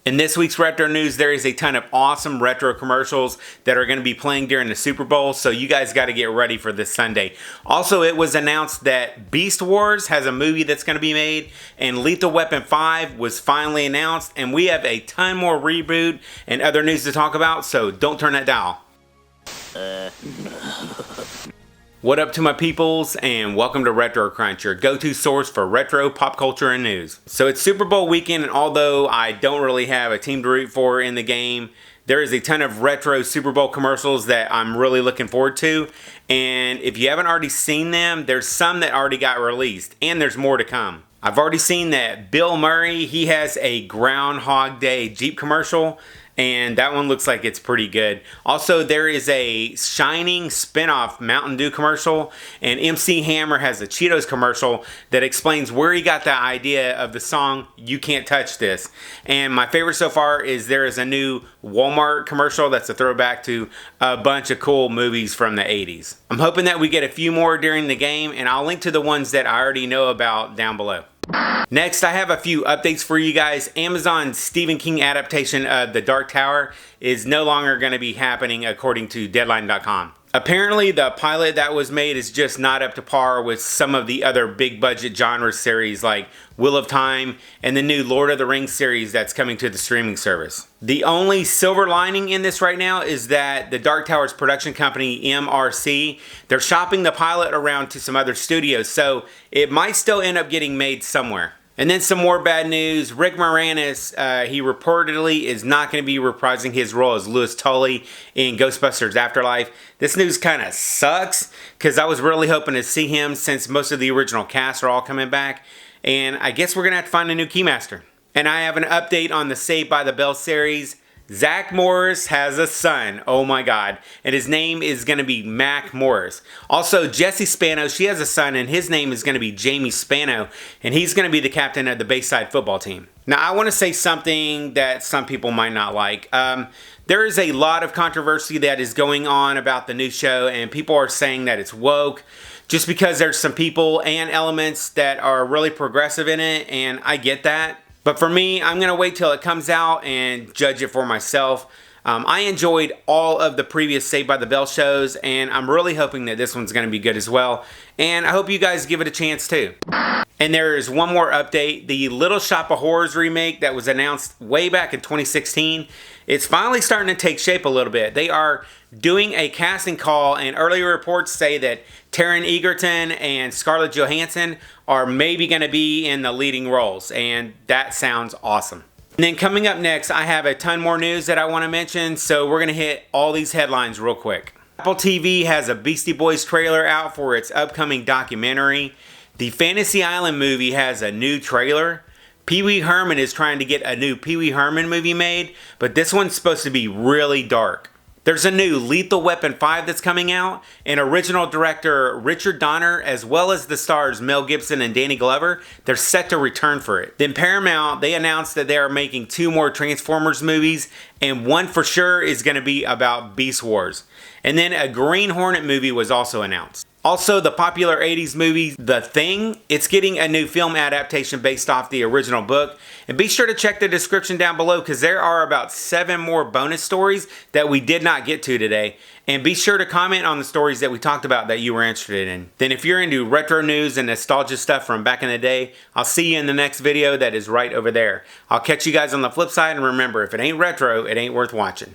In this week's Retro News, there is a ton of awesome retro commercials that are going to be playing during the Super Bowl, so you guys got to get ready for this Sunday. Also, it was announced that Beast Wars has a movie that's going to be made, and Lethal Weapon 5 was finally announced, and we have a ton more reboot and other news to talk about, so don't turn that dial. What up to my peoples, and welcome to Retro Crunch, your go-to source for retro pop culture and news. So it's Super Bowl weekend, and although I don't really have a team to root for in the game, there is a ton of retro Super Bowl commercials that I'm really looking forward to. And if you haven't already seen them, there's some that already got released, and there's more to come. I've already seen that Bill Murray, he has a Groundhog Day Jeep commercial, and that one looks like it's pretty good. Also, there is a Shining spin-off Mountain Dew commercial, and MC Hammer has a Cheetos commercial that explains where he got the idea of the song You Can't Touch This. And my favorite so far is there is a new Walmart commercial that's a throwback to a bunch of cool movies from the 80s. I'm hoping that we get a few more during the game, and I'll link to the ones that I already know about down below. Next, I have a few updates for you guys. Amazon's Stephen King adaptation of The Dark Tower is no longer going to be happening according to Deadline.com. Apparently, the pilot that was made is just not up to par with some of the other big budget genre series like Wheel of Time and the new Lord of the Rings series that's coming to the streaming service. The only silver lining in this right now is that the Dark Tower's production company, MRC, they're shopping the pilot around to some other studios, so it might still end up getting made somewhere. And then some more bad news. Rick Moranis, he reportedly is not going to be reprising his role as Louis Tully in Ghostbusters Afterlife. This news kind of sucks because I was really hoping to see him since most of the original cast are all coming back. And I guess we're going to have to find a new Keymaster. And I have an update on the Saved by the Bell series. Zach Morris has a son, oh my god, and his name is going to be Mac Morris. Also, Jessie Spano, she has a son, and his name is going to be Jamie Spano, and he's going to be the captain of the Bayside football team. Now, I want to say something that some people might not like. There is a lot of controversy that is going on about the new show, and people are saying that it's woke, just because there's some people and elements that are really progressive in it, and I get that. But for me, I'm going to wait till it comes out and judge it for myself. I enjoyed all of the previous Saved by the Bell shows, and I'm really hoping that this one's going to be good as well. And I hope you guys give it a chance too. And there is one more update. The Little Shop of Horrors remake that was announced way back in 2016, it's finally starting to take shape a little bit. They are doing a casting call, and earlier reports say that Taron Egerton and Scarlett Johansson are maybe going to be in the leading roles, and that sounds awesome. And then coming up next, I have a ton more news that I want to mention, so we're going to hit all these headlines real quick. Apple TV has a Beastie Boys trailer out for its upcoming documentary. The Fantasy Island movie has a new trailer. Pee Wee Herman is trying to get a new Pee Wee Herman movie made, but this one's supposed to be really dark. There's a new Lethal Weapon 5 that's coming out, and original director Richard Donner, as well as the stars Mel Gibson and Danny Glover, they're set to return for it. Then Paramount, they announced that they are making 2 more Transformers movies, and one for sure is going to be about Beast Wars. And then a Green Hornet movie was also announced. Also, the popular 80s movie, The Thing, it's getting a new film adaptation based off the original book. And be sure to check the description down below because there are about 7 more bonus stories that we did not get to today. And be sure to comment on the stories that we talked about that you were interested in. Then if you're into retro news and nostalgia stuff from back in the day, I'll see you in the next video that is right over there. I'll catch you guys on the flip side, and remember, if it ain't retro, it ain't worth watching.